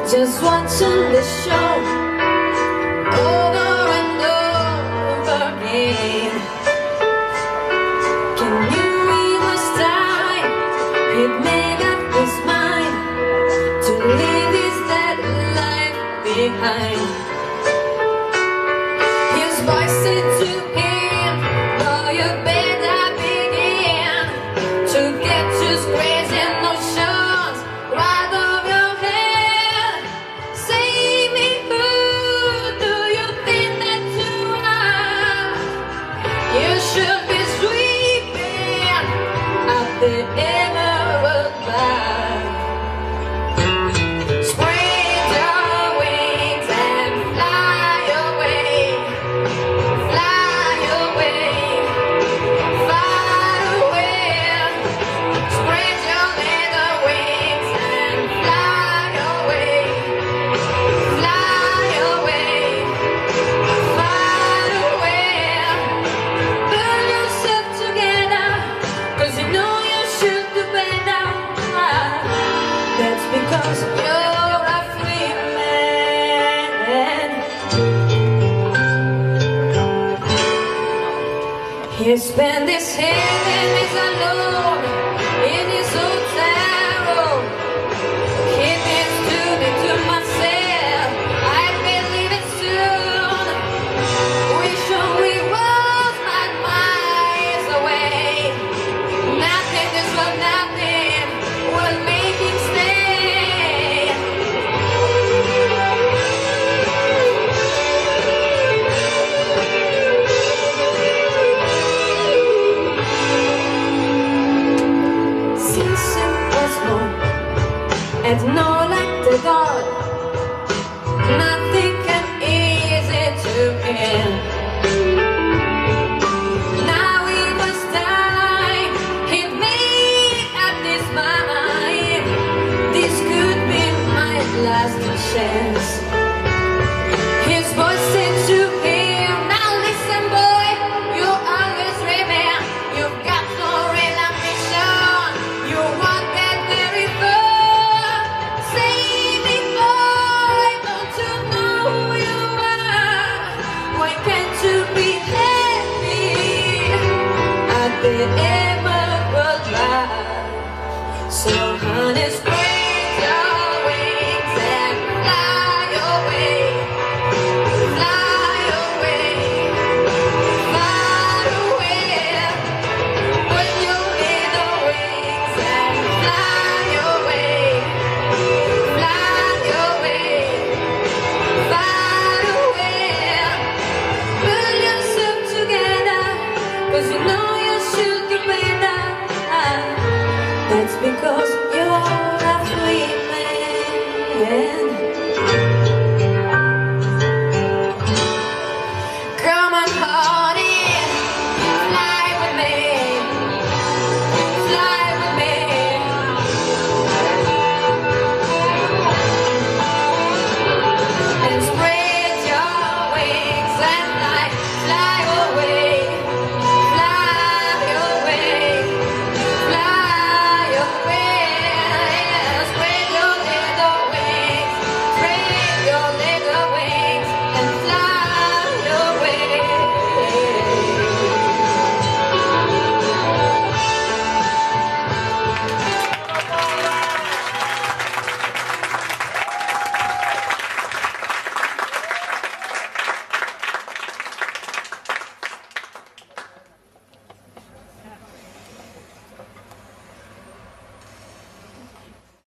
Just watching the show over and over again. Can you read his time? He'd made up his mind to leave his dead life behind. His voice said to him, "Oh, you better begin to get his crazy notions right off your head. Say me, who do you think that you are? You should be sweeping up the emerald bar. Spread your wings and fly away, fly away, far away. Spread your leather wings and fly away, fly away, far away. Pull yourself together, 'cause you know you should do better. That's because you're a free man. He spent his head and his